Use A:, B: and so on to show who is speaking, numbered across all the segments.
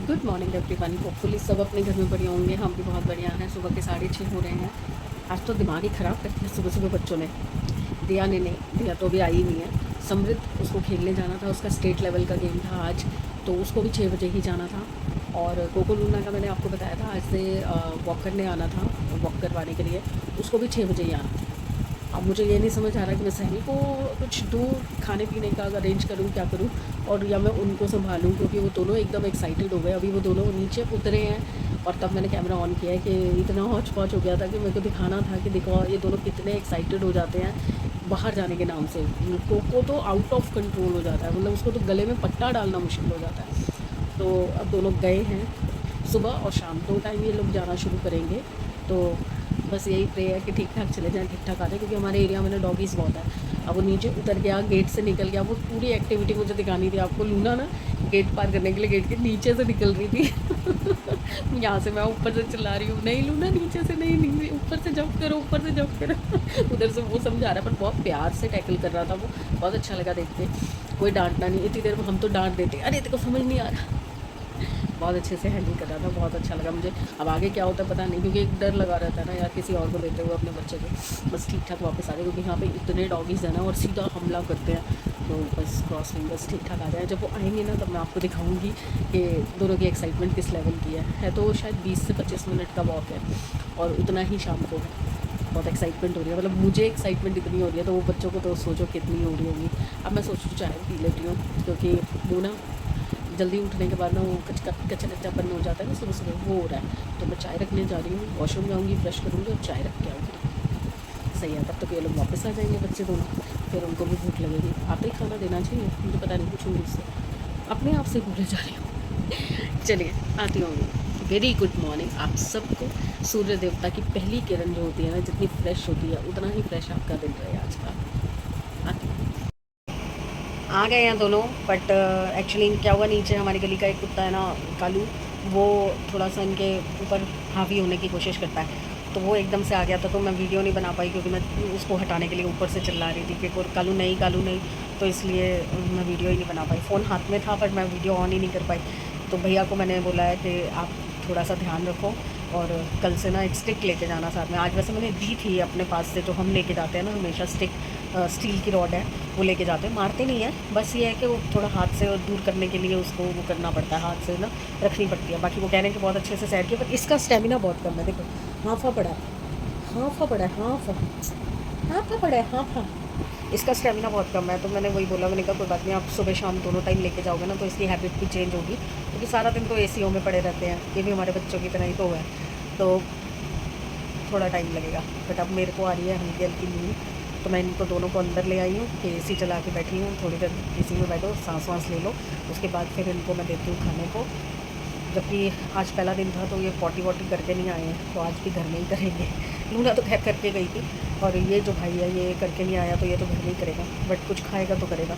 A: Good morning everyone. Hopefully सब अपने घर में बढ़िया होंगे। हम भी बहुत बढ़िया हैं। सुबह के 6:30 हो रहे हैं। आज तो दिमाग ही ख़राब कर दिया सुबह सुबह बच्चों ने। दिया ने नहीं, दिया तो अभी आई ही नहीं है। समृद्ध उसको खेलने जाना था, उसका स्टेट लेवल का गेम था आज, तो उसको भी 6 बजे ही जाना था। और कोको लूना का मैंने आपको बताया था, आज से वॉक करने आना था, वॉक करवाने के लिए उसको भी 6 बजे ही आना था। अब मुझे ये नहीं समझ आ रहा कि मैं सही को कुछ दूर खाने पीने का अरेंज करूँ, क्या करूँ, और या मैं उनको संभालूँ, क्योंकि वो दोनों एकदम एक्साइटेड हो गए। अभी वो दोनों नीचे उतरे हैं और तब मैंने कैमरा ऑन किया है कि इतना हौच पौच हो गया था कि मेरे को दिखाना था कि देखो ये दोनों कितने एक्साइटेड हो जाते हैं बाहर जाने के नाम से। कोको तो आउट ऑफ कंट्रोल हो जाता है, मतलब उसको तो गले में पट्टा डालना मुश्किल हो जाता है। तो अब दोनों गए हैं, सुबह और शाम 2 टाइम ये लोग जाना शुरू करेंगे। तो बस यही प्रे है कि ठीक ठाक चले जाएँ, ठीक ठाक आ जाए, क्योंकि हमारे एरिया में ना डॉगीज़ बहुत है। अब वो नीचे उतर गया, गेट से निकल गया, वो पूरी एक्टिविटी मुझे दिखानी थी आपको। लूना ना गेट पार करने के लिए गेट के नीचे से निकल रही थी यहाँ से मैं ऊपर से चिल्ला रही हूँ, नहीं लूना नीचे से नहीं, नहीं ऊपर से जंप करो, ऊपर से जंप करो उधर से वो समझा रहा है, पर बहुत प्यार से टैकल कर रहा था वो। बहुत अच्छा लगा देख के। कोई डांटना नहीं, इतनी देर में हम तो डांट देते, अरे तेरे को समझ नहीं आ रहा। बहुत अच्छे से हैंडल कर रहा था, बहुत अच्छा लगा मुझे। अब आगे क्या होता है पता नहीं, क्योंकि एक डर लगा रहता है ना यार किसी और को देते हुए अपने बच्चे को। बस ठीक ठाक वापस आ जाए, क्योंकि यहाँ पे इतने डॉगीज़ हैं ना और सीधा हमला करते हैं। तो बस क्रॉस फिंगर्स ठीक ठाक आ जाए। जब वो आएंगे ना तब मैं आपको दिखाऊंगी कि दोनों की एक्साइटमेंट किस लेवल की है। तो शायद 20 से 25 मिनट का वॉक है और उतना ही शाम को है। बहुत एक्साइटमेंट हो रही है, मतलब मुझे एक्साइटमेंट इतनी हो रही है, तो वो बच्चों को तो सोचो कितनी हो रही होगी। अब मैं सोचूँ चाय पी लेती हूँ, क्योंकि वो ना जल्दी उठने के बाद ना वो कच्चा कच्चापन हो जाता है ना सुबह सुबह, वो हो रहा है। तो मैं चाय रखने जा रही हूँ, वॉशरूम जाऊँगी, ब्रश करूँगी और चाय रख के आऊँगी। सही है, तब तक ये लोग वापस आ जाएंगे बच्चे दोनों, फिर उनको भी भूख लगेगी। आते ही खाना देना चाहिए, मुझे पता नहीं पूछूँगी इससे, अपने आप से भूले जा रही हूँ चलिए आती होंगी। वेरी गुड मॉर्निंग आप सबको। सूर्य देवता की पहली किरण जो होती है ना, जितनी फ्रेश होती है उतना ही फ्रेश आपका दिन रहे आज का। आती हूँ। आ गए हैं दोनों, बट एक्चुअली क्या हुआ, नीचे हमारी गली का एक कुत्ता है ना कालू, वो थोड़ा सा इनके ऊपर हावी होने की कोशिश करता है। तो वो एकदम से आ गया था, तो मैं वीडियो नहीं बना पाई, क्योंकि मैं उसको हटाने के लिए ऊपर से चिल्ला रही थी कि कालू नहीं, कालू नहीं। तो इसलिए मैं वीडियो ही नहीं बना पाई। फ़ोन हाथ में था पर मैं वीडियो ऑन ही नहीं कर पाई। तो भैया को मैंने बोला है कि आप थोड़ा सा ध्यान रखो, और कल से ना एक स्टिक लेके जाना साथ में। आज वैसे मैंने दी थी अपने पास से, जो हम लेके जाते हैं ना हमेशा स्टिक, स्टील की रॉड है, वो लेके जाते हैं। मारते नहीं है, बस ये है कि वो थोड़ा हाथ से दूर करने के लिए उसको वो करना पड़ता है, हाथ से ना रखनी पड़ती है। बाकी वो कह रहे हैं कि बहुत अच्छे से सैर किया, पर इसका स्टेमिना बहुत कम है। देखो हाफा पड़ा है, हाफा पड़ा है, हाफा हाफा पड़ा है, हाफा। इसका स्टेमिना बहुत कम है। तो मैंने वही बोला, मैंने कहा कोई बात नहीं, आप सुबह शाम दोनों टाइम लेके जाओगे ना तो इसकी हैबिट भी चेंज होगी, क्योंकि सारा दिन तो एसीओ में पड़े रहते हैं, ये भी हमारे बच्चों की तरह ही तो है। तो थोड़ा टाइम लगेगा, बट अब मेरे को आ रही है हल्की हल्की नींद। तो मैं इनको दोनों को अंदर ले आई हूँ कि एसी चला के बैठी हूँ, थोड़ी देर एसी में बैठो, सांस वाँस ले लो, उसके बाद फिर इनको मैं देती हूँ खाने को। जबकि आज पहला दिन था तो ये पॉटी वॉटी करके नहीं आए हैं, तो आज भी घर में ही करेंगे। लूना तो खैर करके गई थी, और ये जो भाई है ये करके नहीं आया, तो ये तो घर में ही करेगा, बट कुछ खाएगा तो करेगा।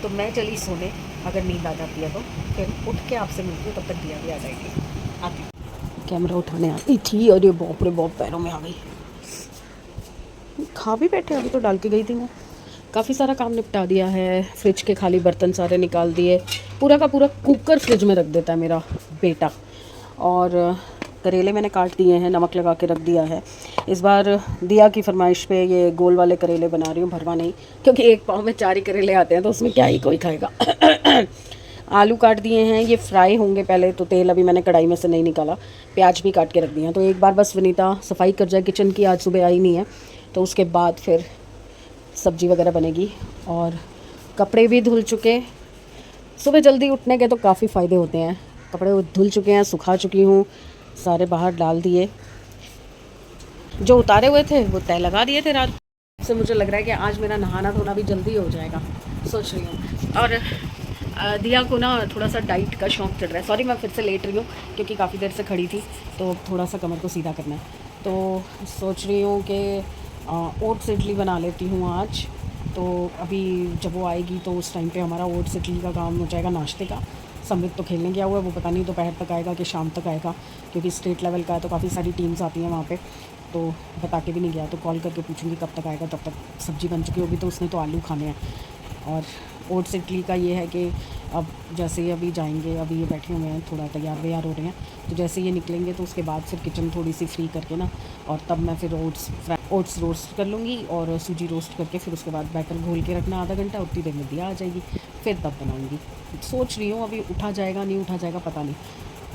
A: तो मैं चली सोने, अगर नींद आ जाती है तो फिर उठ के आपसे मिलती हूँ, तब तक दिया भी आ जाएगी। आती कैमरा उठाने आती थी और ये बाप रे बाप पैरों में आ गई। खा भी बैठे, अभी तो डाल के गई थी मैं। काफ़ी सारा काम निपटा दिया है, फ्रिज के खाली बर्तन सारे निकाल दिए, पूरा का पूरा कुकर फ्रिज में रख देता है मेरा बेटा। और करेले मैंने काट दिए हैं, नमक लगा के रख दिया है। इस बार दिया की फरमाइश पे ये गोल वाले करेले बना रही हूँ, भरवा नहीं, क्योंकि एक पाव में 4 ही करेले आते हैं, तो उसमें क्या ही कोई खाएगा आलू काट दिए हैं, ये फ्राई होंगे पहले, तो तेल अभी मैंने कढ़ाई में से नहीं निकाला। प्याज भी काट के रख दिए हैं। तो एक बार बस विनीता सफाई कर जाए किचन की, आज सुबह आई नहीं है, तो उसके बाद फिर सब्जी वगैरह बनेगी। और कपड़े भी धुल चुके, सुबह जल्दी उठने के तो काफ़ी फ़ायदे होते हैं। कपड़े धुल चुके हैं, सुखा चुकी हूँ, सारे बाहर डाल दिए। जो उतारे हुए थे वो तय लगा दिए थे रात से। मुझे लग रहा है कि आज मेरा नहाना धोना भी जल्दी हो जाएगा, सोच रही हूँ। और दिया को ना थोड़ा सा डाइट का शौक़ चढ़ रहा है। सॉरी मैं फिर से लेट रही हूँ, क्योंकि काफ़ी देर से खड़ी थी, तो थोड़ा सा कमर को सीधा करना है। तो सोच रही हूँ कि ओट्स इडली बना लेती हूँ आज। तो अभी जब वो आएगी तो उस टाइम पे हमारा ओट्स इडली का काम हो जाएगा, नाश्ते का। समृद्ध तो खेलने गया हुआ है, वो पता नहीं दोपहर तक आएगा कि शाम तक आएगा, क्योंकि स्टेट लेवल का है तो काफ़ी सारी टीम्स आती हैं वहाँ पे। तो बता के भी नहीं गया, तो कॉल करके पूछूंगी कब तक आएगा। तब तक सब्ज़ी बन चुकी होगी, तो उसने तो आलू खाने हैं। और ओट्स इडली का ये है कि अब जैसे ही अभी जाएंगे, अभी ये बैठे हुए हैं थोड़ा तैयार व्यार हो रहे हैं, तो जैसे ये निकलेंगे तो उसके बाद फिर किचन थोड़ी सी फ्री करके ना, और तब मैं फिर ओट्स रोस्ट कर लूँगी और सूजी रोस्ट करके फिर उसके बाद बैटर घोल के रखना आधा घंटा, उतनी देर में दिया आ जाएगी, फिर तब बनाऊँगी। सोच रही हूँ अभी उठा जाएगा नहीं उठा जाएगा पता नहीं।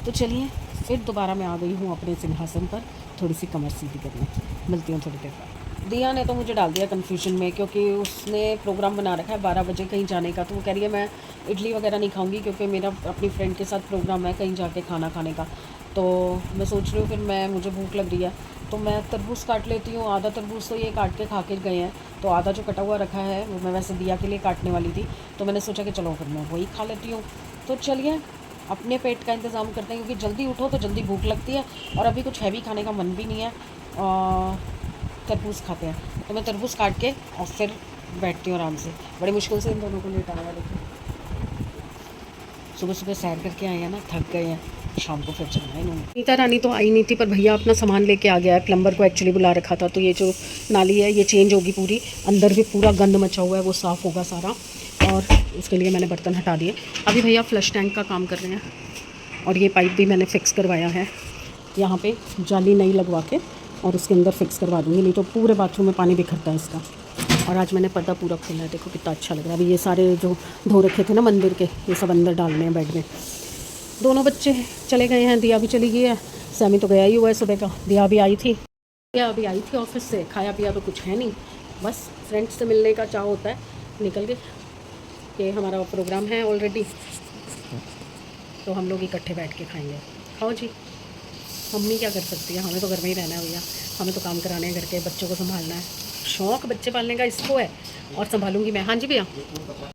A: तो चलिए फिर दोबारा मैं आ गई हूँ अपने सिंहासन पर, थोड़ी सी कमर सीधी करने। मिलती हूँ थोड़ी देर बाद। दिया ने तो मुझे डाल दिया कन्फ्यूजन में, क्योंकि उसने प्रोग्राम बना रखा है 12 बजे कहीं जाने का, तो वो कह रही है मैं इडली वगैरह नहीं खाऊंगी क्योंकि मेरा अपनी फ्रेंड के साथ प्रोग्राम है कहीं जाके खाना खाने का। तो मैं सोच रही हूँ फिर मुझे भूख लग रही है तो मैं तरबूज काट लेती हूँ। आधा तरबूज तो ये काट के खा के गए हैं, तो आधा जो कटा हुआ रखा है वो मैं वैसे दिया के लिए काटने वाली थी, तो मैंने सोचा कि चलो फिर मैं वही खा लेती हूँ। तो चलिए अपने पेट का इंतज़ाम करते हैं, क्योंकि जल्दी उठो तो जल्दी भूख लगती है और अभी कुछ हैवी खाने का मन भी नहीं है। तरबूज खाते हैं, तो मैं तरबूज काट के और फिर बैठती हूँ आराम से। बड़ी मुश्किल से इन दोनों को लेटाया। देखो सुबह सुबह सैर करके आए हैं ना, थक गए हैं, शाम को फिर चलना है इन्होंने। नीता रानी तो आई नहीं थी, पर भैया अपना सामान लेके आ गया है। प्लम्बर को एक्चुअली बुला रखा था, तो ये जो नाली है ये चेंज होगी पूरी, अंदर भी पूरा गंद मचा हुआ है वो साफ़ होगा सारा, और उसके लिए मैंने बर्तन हटा दिए। अभी भैया फ्लश टैंक का काम कर रहे हैं, और ये पाइप भी मैंने फ़िक्स करवाया है यहाँ पे, जाली नई लगवा के और उसके अंदर फिक्स करवा दूँगी, नहीं तो पूरे बाथरूम में पानी बिखरता है इसका। और आज मैंने पर्दा पूरा खोला है, देखो कितना अच्छा लग रहा है। अभी ये सारे जो धो रखे थे ना मंदिर के, ये सब अंदर डालने हैं बेड में। दोनों बच्चे चले गए हैं, दिया भी चली गई है, सैमी तो गया ही हुआ है सुबह का। दिया भी आई थी ऑफिस से, खाया पिया तो कुछ है नहीं, बस फ्रेंड्स से मिलने का चाह होता है, निकल गए कि हमारा प्रोग्राम है ऑलरेडी, तो हम लोग इकट्ठे बैठ के खाएंगे। खाओ जी, मम्मी क्या कर सकती है, हमें तो घर में ही रहना है भैया, हमें तो काम कराने हैं, घर के बच्चों को संभालना है। शौक बच्चे पालने का इसको है, और संभालूंगी मैं। हाँ जी भैया,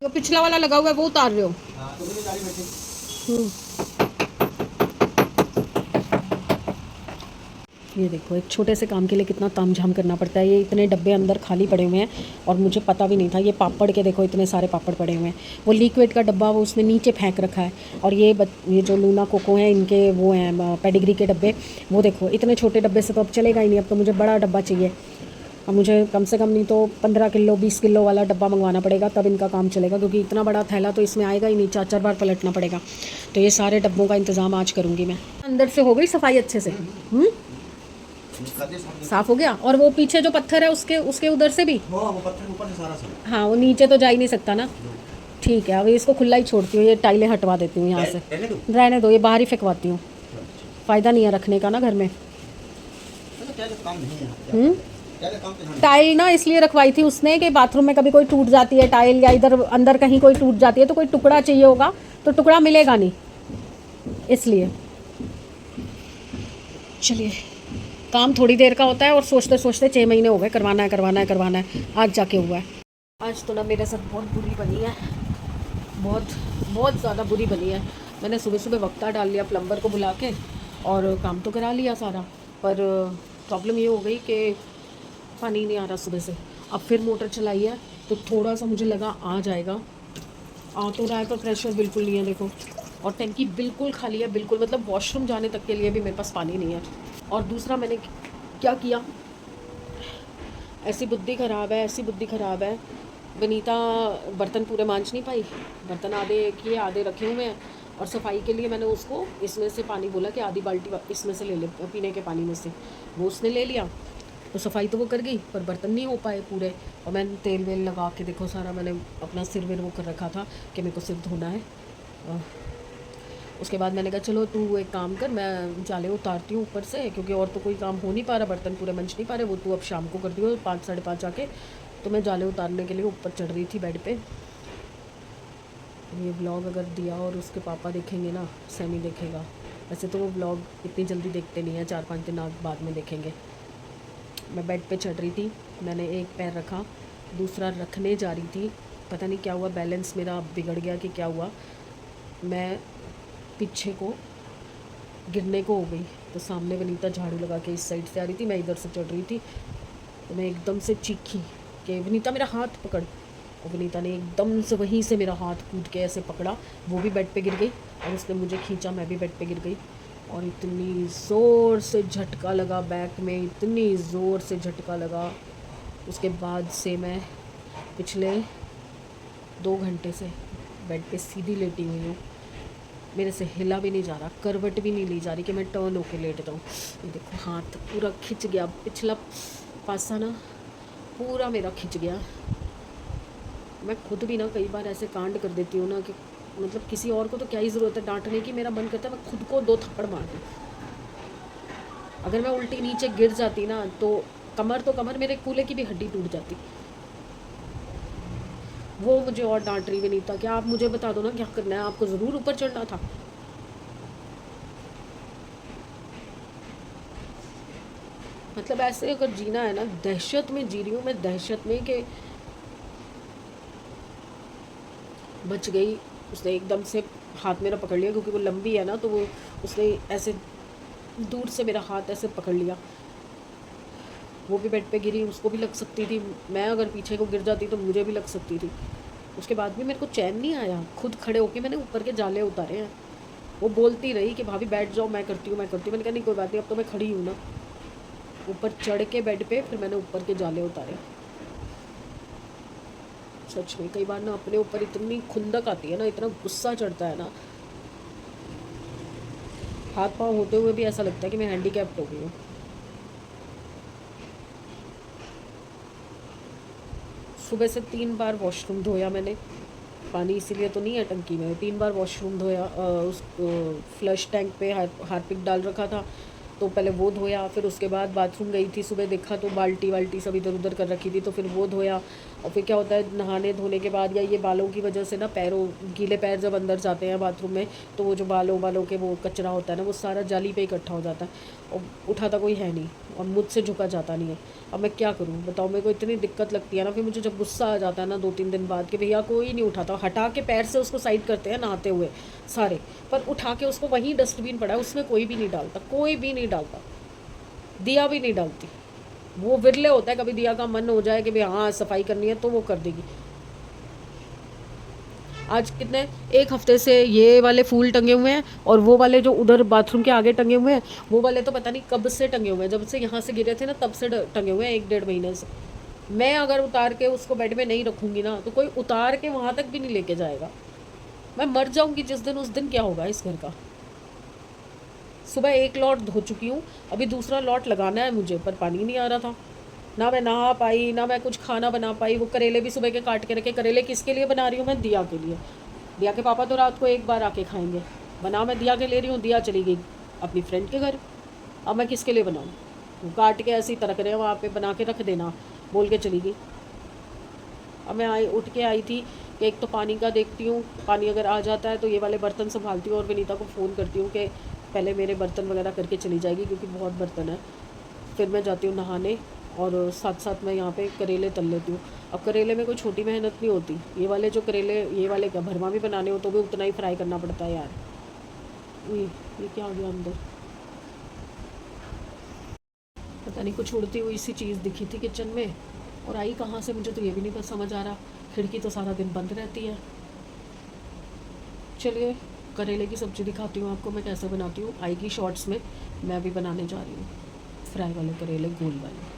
A: जो पिछला वाला लगा हुआ है वो उतार रहे हो? ये देखो एक छोटे से काम के लिए कितना तामझाम करना पड़ता है। ये इतने डब्बे अंदर खाली पड़े हुए हैं और मुझे पता भी नहीं था। ये पापड़ के देखो इतने सारे पापड़ पड़े हुए हैं, वो लिक्विड का डब्बा वो उसने नीचे फेंक रखा है, और ये जो लूना कोको हैं इनके वो हैं पेडिग्री के डब्बे, वो देखो इतने छोटे डब्बे से तो अब चलेगा ही नहीं, अब तो मुझे बड़ा डब्बा चाहिए। अब मुझे कम से कम नहीं तो 15 किलो 20 किलो वाला डब्बा मंगवाना पड़ेगा, तब इनका काम चलेगा, क्योंकि इतना बड़ा थैला तो इसमें आएगा ही नहीं, 4-4 बार पलटना पड़ेगा। तो ये सारे डब्बों का इंतज़ाम आज करूँगी मैं। अंदर से हो गई सफाई अच्छे से? साफ हो गया। और वो पीछे जो पत्थर है उसके उधर से भी, वो पत्थर ऊपर से सारा। हाँ, वो नीचे तो जा ही नहीं सकता ना। ठीक है, अभी इसको खुला ही छोड़ती हूँ, ये टाइलें हटवा देती हूँ यहाँ से। रहने दो, ये बाहर ही फेंकवाती हूँ, फ़ायदा नहीं है रखने का ना घर में। टाइल ना इसलिए रखवाई थी उसने कि बाथरूम में कभी कोई टूट जाती है टाइल, या इधर अंदर कहीं कोई टूट जाती है तो कोई टुकड़ा चाहिए होगा, तो टुकड़ा मिलेगा नहीं, इसलिए। चलिए, काम थोड़ी देर का होता है और सोचते सोचते 6 महीने हो गए, करवाना है, आज जाके हुआ है। आज तो ना मेरे साथ बहुत बुरी बनी है, बहुत ज़्यादा बुरी बनी है। मैंने सुबह सुबह वक्ता डाल लिया प्लम्बर को बुला के, और काम तो करा लिया सारा, पर प्रॉब्लम ये हो गई कि पानी नहीं आ रहा सुबह से। अब फिर मोटर चलाई है तो थोड़ा सा मुझे लगा आ जाएगा, आ तो रहा है, पर प्रेशर बिल्कुल नहीं है देखो, और टंकी बिल्कुल खाली है, बिल्कुल, मतलब वॉशरूम जाने तक के लिए भी मेरे पास पानी नहीं है। और दूसरा मैंने क्या किया, ऐसी बुद्धि ख़राब है, वनीता बर्तन पूरे मांज नहीं पाई, बर्तन आधे किए आधे रखे हुए हैं, और सफाई के लिए मैंने उसको इसमें से पानी बोला कि आधी बाल्टी इसमें से ले ले, पीने के पानी में से, वो उसने ले लिया, तो सफाई तो वो कर गई, पर बर्तन नहीं हो पाए पूरे। और मैंने तेल वेल लगा के देखो सारा, मैंने अपना सिर वेर वो कर रखा था कि मेरे को सिर धोना है। उसके बाद मैंने कहा चलो तू एक काम कर, मैं जाले उतारती हूँ ऊपर से, क्योंकि और तो कोई काम हो नहीं पा रहा, बर्तन पूरे मंच नहीं पा रहे, वो तू अब शाम को कर दियो 5 साढ़े 5 आके। तो मैं जाले उतारने के लिए ऊपर चढ़ रही थी बेड पे। ये व्लॉग अगर दिया और उसके पापा देखेंगे ना, सैमी देखेगा, वैसे तो वो व्लॉग इतनी जल्दी देखते नहीं हैं, 4-5 दिन बाद में देखेंगे। मैं बेड पे चढ़ रही थी, मैंने एक पैर रखा, दूसरा रखने जा रही थी, पता नहीं क्या हुआ, बैलेंस मेरा बिगड़ गया कि क्या हुआ, मैं पीछे को गिरने को हो गई। तो सामने वनीता झाड़ू लगा के इस साइड से आ रही थी, मैं इधर से चढ़ रही थी, तो मैं एकदम से चीखी कि वनीता मेरा हाथ पकड़, और वनीता ने एकदम से वहीं से मेरा हाथ कूद के ऐसे पकड़ा, वो भी बेड पे गिर गई, और उसने मुझे खींचा, मैं भी बेड पे गिर गई, और इतनी ज़ोर से झटका लगा बैक में, इतनी ज़ोर से झटका लगा। उसके बाद से मैं पिछले 2 घंटे से बेड पे सीधी लेटी हुई हूँ, मेरे से हिला भी नहीं जा रहा, करवट भी नहीं ली जा रही कि मैं टर्न होके लेट जाऊँ। ये देखो हाथ पूरा खिंच गया, पिछला पासा ना पूरा मेरा खिंच गया। मैं खुद भी ना कई बार ऐसे कांड कर देती हूँ ना कि मतलब किसी और को तो क्या ही ज़रूरत है डांटने की, मेरा मन करता है मैं खुद को 2 थप्पड़ मार दूँ। अगर मैं उल्टी नीचे गिर जाती ना तो कमर मेरे कूल्हे की भी हड्डी टूट जाती। वो मुझे और डांट रही भी नहीं था कि आप मुझे बता दो ना क्या करना है, आपको ज़रूर ऊपर चढ़ना था। मतलब ऐसे अगर जीना है ना, दहशत में जी रही हूँ मैं, दहशत में कि बच गई। उसने एकदम से हाथ मेरा पकड़ लिया, क्योंकि वो लंबी है ना, तो वो उसने ऐसे दूर से मेरा हाथ ऐसे पकड़ लिया। वो भी बेड पे गिरी, उसको भी लग सकती थी, मैं अगर पीछे को गिर जाती तो मुझे भी लग सकती थी। उसके बाद भी मेरे को चैन नहीं आया, खुद खड़े होके मैंने ऊपर के जाले उतारे हैं। वो बोलती रही कि भाभी बैठ जाओ, मैं करती हूँ मैं करती हूँ। मैंने कहा नहीं कोई बात नहीं, अब तो मैं खड़ी हूँ ना। ऊपर चढ़ के बेड पे फिर मैंने ऊपर के जाले उतारे। सच में कई बार ना अपने ऊपर इतनी खुंदक आती है ना, इतना गुस्सा चढ़ता है ना, हाथ पाँव होते हुए भी ऐसा लगता है कि मैं हैंडीकैप्ड हो गई हूँ। सुबह से 3 बार वॉशरूम धोया मैंने, पानी इसीलिए तो नहीं है टंकी में, 3 बार वॉशरूम धोया। उस फ्लश टैंक पे हार्पिक डाल रखा था, तो पहले वो धोया, फिर उसके बाद बाथरूम गई थी सुबह, देखा तो बाल्टी वाल्टी सब इधर उधर कर रखी थी, तो फिर वो धोया। और फिर क्या होता है नहाने धोने के बाद या ये बालों की वजह से ना, पैरों गीले पैर जब अंदर जाते हैं बाथरूम में, तो वो जो बालों के वो कचरा होता है ना, वो सारा जाली पे इकट्ठा हो जाता है और उठाता कोई है नहीं, और मुझसे झुका जाता नहीं है। अब मैं क्या करूँ बताओ, मेरे को इतनी दिक्कत लगती है ना, फिर मुझे जब गुस्सा आ जाता है ना 2-3 दिन बाद कि भैया कोई नहीं उठाता, हटा के पैर से उसको साइड करते हैं नहाते हुए सारे, पर उठा के उसको वहीं डस्टबिन पड़ा है उसमें कोई भी नहीं डालता, कोई भी नहीं डालता, दिया भी नहीं डालती। वो विरले होता है कभी दिया का मन हो जाए कि भाई हाँ सफाई करनी है तो वो कर देगी। आज कितने 1 हफ्ते से ये वाले फूल टंगे हुए हैं, और वो वाले जो उधर बाथरूम के आगे टंगे हुए हैं, वो वाले तो पता नहीं कब से टंगे हुए हैं, जब से यहाँ से गिरे थे ना तब से टंगे हुए हैं, 1-1.5 महीने से। मैं अगर उतार के उसको बेड में नहीं रखूँगी ना, तो कोई उतार के वहाँ तक भी नहीं लेके जाएगा। मैं मर जाऊँगी जिस दिन, उस दिन क्या होगा इस घर का। सुबह 1 लॉट धो चुकी हूँ, अभी दूसरा लॉट लगाना है मुझे, पर पानी नहीं आ रहा था, ना मैं नहा पाई ना मैं कुछ खाना बना पाई। वो करेले भी सुबह के काट के रखे, करेले किसके लिए बना रही हूँ मैं, दिया के लिए। दिया के पापा तो रात को 1 बार आके खाएंगे, बना मैं दिया के ले रही हूँ, दिया चली गई अपनी फ्रेंड के घर, अब मैं किसके लिए बनाऊँ। वो काट के ऐसे ही तरक रहे हैं वहाँ पे, बना के रख देना बोल के चली गई। अब मैं उठ के आई थी कि एक तो पानी का देखती हूँ, पानी अगर आ जाता है तो ये वाले बर्तन संभालती हूँ, और विनीता को फ़ोन करती हूँ कि पहले मेरे बर्तन वगैरह करके चली जाएगी, क्योंकि बहुत बर्तन है। फिर मैं जाती हूँ नहाने, और साथ साथ मैं यहाँ पे करेले तल लेती हूँ। अब करेले में कोई छोटी मेहनत नहीं होती, ये वाले जो करेले, ये वाले क्या भरमा भी बनाने हो तो भी उतना ही फ्राई करना पड़ता है यार। ये क्या आ गया अंदर, पता नहीं कुछ उड़ती हुई सी चीज़ दिखी थी किचन में, और आई कहाँ से मुझे तो ये भी नहीं बस समझ आ रहा। खिड़की तो सारा दिन बंद रहती है। चलिए करेले की सब्ज़ी दिखाती हूँ आपको मैं कैसे बनाती हूँ, आएगी शॉर्ट्स में। मैं भी बनाने जा रही हूँ फ्राई वाले करेले, गोल वाले।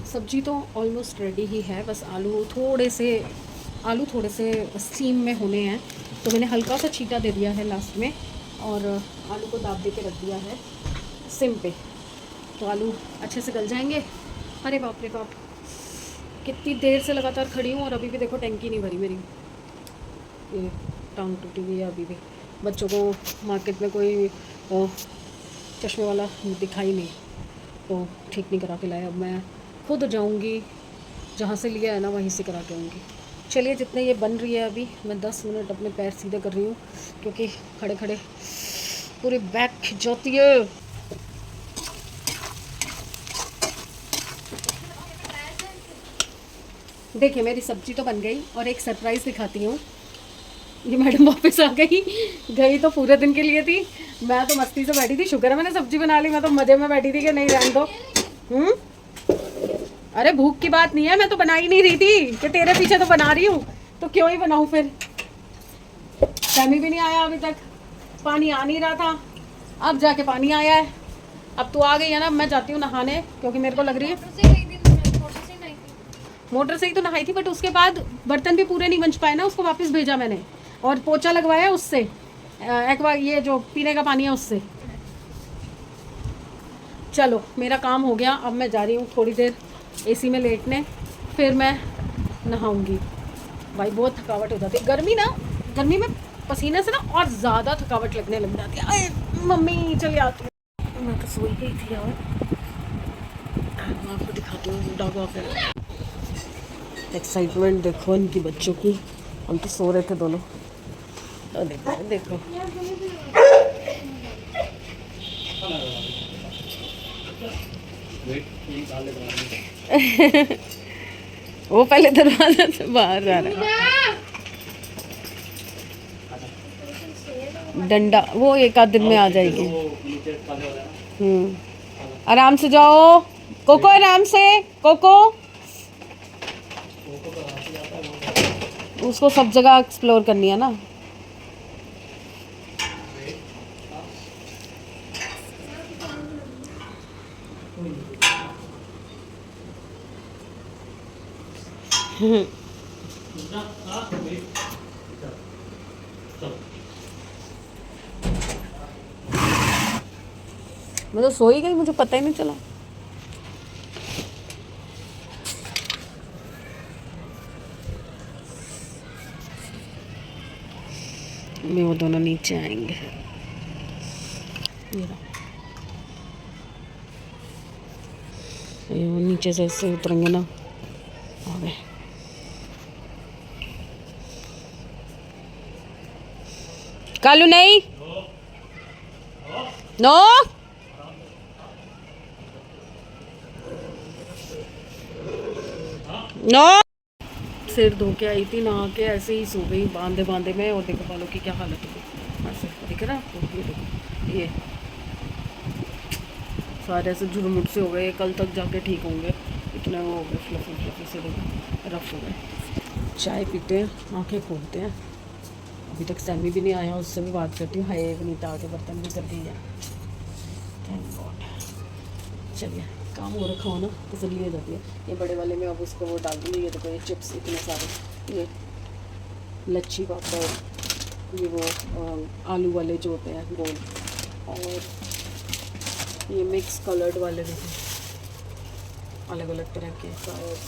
A: सब्जी तो ऑलमोस्ट रेडी ही है, बस आलू थोड़े से स्टीम में होने हैं, तो मैंने हल्का सा छींटा दे दिया है लास्ट में, और आलू को दाब दे के रख दिया है सिम पे, तो आलू अच्छे से गल जाएंगे। अरे बाप रे बाप, कितनी देर से लगातार खड़ी हूँ और अभी भी देखो टैंकी नहीं भरी मेरी, ये टांग टूटी हुई है अभी भी। बच्चों को मार्केट में कोई चश्मे वाला दिखाई नहीं, तो ठीक नहीं करा के लाया। अब मैं खुद जाऊंगी, जहाँ से लिया है ना वहीं से करा के आऊँगी। चलिए जितने ये बन रही है अभी मैं 10 मिनट अपने पैर सीधे कर रही हूँ, क्योंकि खड़े खड़े पूरी बैक खिंच जाती है। देखिए मेरी सब्जी तो बन गई, और एक सरप्राइज़ दिखाती हूँ। ये मैडम वापस आ गई तो पूरे दिन के लिए थी। मैं तो मस्ती से बैठी थी, शुक्र है मैंने सब्जी बना ली, मैं तो मज़े में बैठी थी कि नहीं रहने दो। अरे भूख की बात नहीं है, मैं तो बना ही नहीं रही थी कि तेरे पीछे तो बना रही हूँ, तो क्यों ही बनाऊँ फिर। सैमी भी नहीं आया अभी तक, पानी आ नहीं रहा था, अब जाके पानी आया है। अब तू आ गई है ना, मैं जाती हूँ नहाने, क्योंकि मेरे को लग रही है मोटर से ही तो नहाई थी, बट उसके बाद बर्तन भी पूरे नहीं बन पाए ना, उसको वापस भेजा मैंने और पोछा लगवाया उससे, एक्वा ये जो पीने का पानी है उससे। चलो मेरा काम हो गया, अब मैं जा रही हूँ थोड़ी देर एसी में लेटने, फिर मैं नहाऊंगी। भाई बहुत थकावट हो जाती है, गर्मी में पसीने से ना और ज़्यादा थकावट लगने लग जाती है। अरे मम्मी चली आती है, मैं तो सो ही गई थी यार। मैं आपको दिखाती हूँ डॉग वॉक। एक्साइटमेंट देखो इनकी बच्चों की, हम तो सो रहे थे दोनों। तो देखो देखो वो पहले दरवाजा से बाहर जा रहा है। डंडा वो एक आध दिन में आ जाएगी। आराम से जाओ कोको, आराम से कोको। उसको सब जगह एक्सप्लोर करनी है ना। मैं तो सो ही गई, मुझे पता ही नहीं चला। मैं वो दोनों नीचे आएंगे। ये वो नीचे से ऐसे उतरेंगे ना। आ गए। कालू नहीं, नो नो। सिर धो के आई थी, नहा के ऐसे ही सो गई बांधे बांधे में, और देखो बालों की क्या हालत हो ऐसे दिख रहा है आपको। ये देखो ये सारे ऐसे झुरमुट से हो गए, कल तक जाके ठीक होंगे, इतने वो हो गए फ्लफी फ्लफी से, देखो रफ हो गए। चाय पीते हैं, आंखें खोलते हैं। अभी तक सैमी भी नहीं आया, उससे भी बात करती हूँ। हाय वनीता आके बर्तन भी कर दी है, थैंक गॉड। चलिए काम हो रखा हो ना तसल्ली हो जाती है। ये बड़े वाले में अब उसको वो डाल दूँगी। ये देखो ये चिप्स इतने सारे, ये लच्छी पापड़, ये वो आलू वाले जो होते हैं गोल, और ये मिक्स कलर्ड वाले देखो अलग अलग तरह के फ्रायर्स,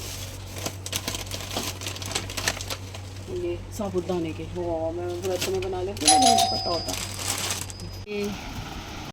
A: ये साबुदाने के। वो मैं व्रत में बना लेती हूँ, मुझे पता होता। ये